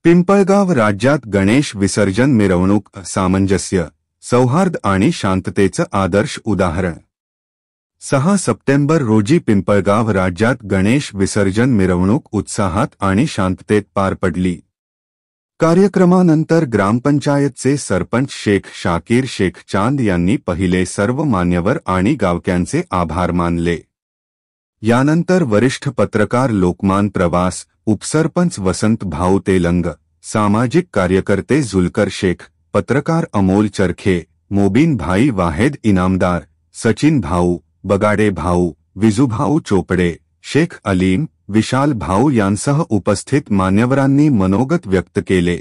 पिंपळगाव राज्यात गणेश विसर्जन मिरवणूक सामंजस्य, सौहार्द आणि शांततेचं आदर्श उदाहरण। 6 सप्टेंबर रोजी पिंपळगाव राज्यात गणेश विसर्जन मिरवणूक उत्साहात आणि शांततेत पार पडली। कार्यक्रमानंतर ग्रामपंचायतचे सरपंच शेख शाकीर शेख चांद यांनी पहिले सर्व मान्यवर आणि गावकऱ्यांचे आभार मानले। यानंतर वरिष्ठ पत्रकार लोकमान प्रवास, उपसरपंच वसंत भाऊ तेलंग, सामाजिक कार्यकर्ते जुलकर शेख, पत्रकार अमोल चरखे, मोबिन भाई वाहेद इनामदार, सचिन भाऊ, बगाडे भाऊ, विजूभाऊ चोपडे, शेख अलीम, विशाल भाऊ यांसह उपस्थित मान्यवरांनी मनोगत व्यक्त केले।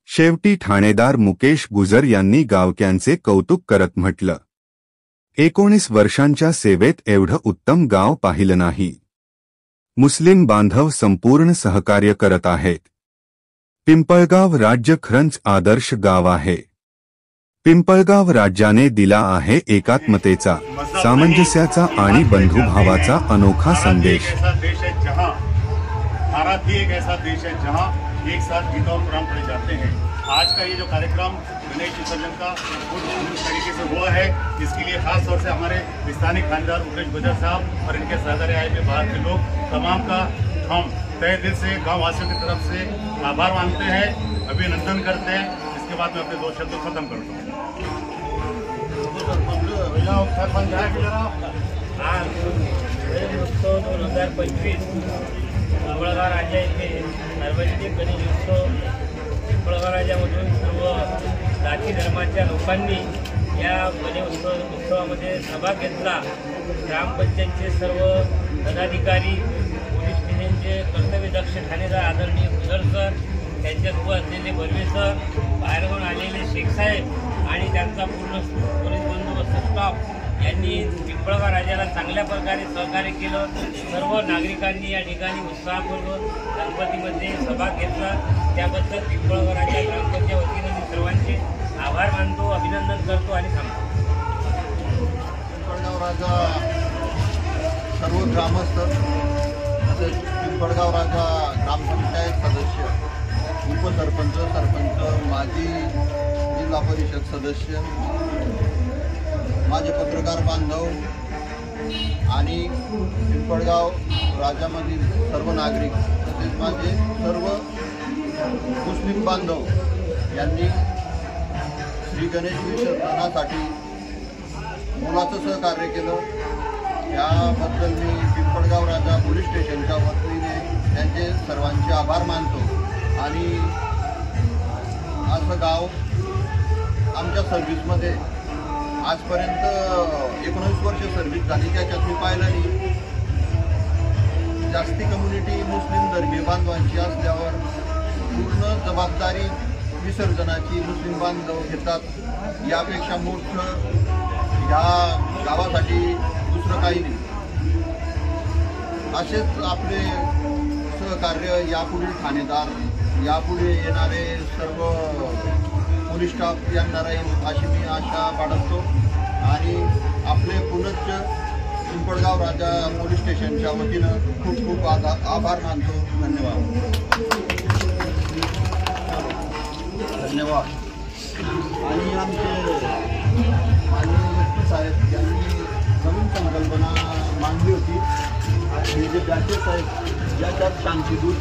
शेवटी ठाणेदार मुकेश गुजर यांनी गावकऱ्यांचे कौतुक करत म्हटलं, 19 वर्षांच्या सेवेत एवढं उत्तम गाव पाहिलं नाही। मुस्लिम बांधव संपूर्ण सहकार्य करत आहेत। पिंपळगाव राज्य खरंच आदर्श गाव आहे। पिंपळगाव राज्याने दिला आहे एकात्मतेचा, सामंजस्याचा आणि बंधुभावाचा अनोखा संदेश। भारत ही एक ऐसा देश है जहां एक साथ गीता और कुरान पढ़े जाते हैं। आज का ये जो कार्यक्रम गणेश विसर्जन का पूर्ण तरीके से हुआ है, इसके लिए खास तौर से हमारे स्थानीय खानेदार उमेश गुजर साहब और इनके सहकारी आए हुए बाहर के लोग तमाम का हम तहे दिल से गाँव वासियों की तरफ से आभार मानते हैं, अभिनंदन करते हैं। इसके बाद मैं अपने 2 शब्द खत्म करता हूँ। आज 2025 पिंपळगाव राजा येथे सार्वजनिक गणेश उत्सव पिंपळगाव राजामधून सर्व जाती धर्माच्या लोकांनी या गणेश उत्सवामध्ये सहभाग घेतला। ग्रामपंचायतचे सर्व पदाधिकारी, पोलीस स्टेशनचे कर्तव्यदक्ष ठाणेदार आदरणीय गुजर सर, त्यांच्यासोबत असलेले बर्वे सर, बाहेरून आलेले शेख साहेब आणि त्यांचा पूर्ण पोलीस बंदोबस्त स्टाफ यांनी पिंपळगाव राजाला चांगल्या प्रकारे सहकार्य केलं। सर्व नागरिकांनी या ठिकाणी उत्साहपूर्वक गणपतीमध्ये सहभाग घेतला। त्याबद्दल पिंपळगाव राजा ग्रामपंचायत वतीने मी सर्वांचे आभार मानतो, अभिनंदन करतो आणि सांगतो। पिंपळगाव राजा सर्व ग्रामस्थ, तसेच पिंपळगाव राजा ग्रामपंचायत सदस्य, उपसरपंच, सरपंच, माजी जिल्हा परिषद सदस्य, माझे पत्रकार बांधव आणि पिंपळगाव राजामधील सर्व नागरिक, तसेच माझे सर्व मुस्लिम बांधव यांनी श्री गणेश विसर्जनासाठी मोलाचं सहकार्य केलं। याबद्दल मी पिंपळगाव राजा पोलीस स्टेशनच्या वतीने त्यांचे सर्वांचे आभार मानतो। आणि असं गाव आमच्या सर्व्हिसमध्ये आजपर्यंत 19 वर्ष सर्व्हिस झाली, त्याच्यात मी पाहिलं नाही। जास्ती कम्युनिटी मुस्लिम धर्मीय बांधवांची असल्यावर पूर्ण जबाबदारी विसर्जनाची मुस्लिम बांधव घेतात। यापेक्षा मोठं ह्या गावासाठी दुसरं काही नाही। असेच आपले सहकार्य यापुढील ठाणेदार, यापुढे येणारे सर्व पोलीस स्टाफ यांना राहील अशी मी आशा बाळगतो। आणि आपले पुनश्च पिंपळगाव राजा पोलीस स्टेशनच्या वतीनं खूप खूप आभार मानतो। धन्यवाद। आणि आमचे माननीय साहेब यांनी नवीन संकल्पना मांडली होती। हे जे बॅचे साहेब ज्याच्यात शांतीदूत,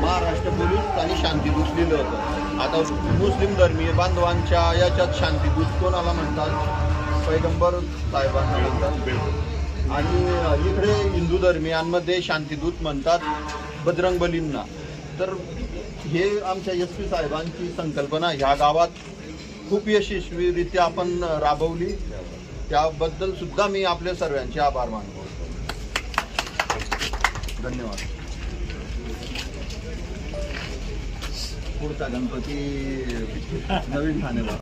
महाराष्ट्र पोलीस आणि शांतीदूत लिहिलं होतं। आता मुस्लिम धर्मीय बांधवांच्या याच्यात शांतीदूत कोणाला म्हणतात? पैगंबर साहेबांना म्हणतात। आणि इकडे हिंदू धर्मियांमध्ये शांतीदूत म्हणतात बजरंगबलींना। तर हे आमच्या SP साहेबांची संकल्पना ह्या गावात खूप यशस्वीरित्या आपण राबवली, त्याबद्दल सुद्धा मी आपल्या सर्वांचे आभार मानतो। धन्यवाद। पुढचा गणपती नवीन ठाणेदार।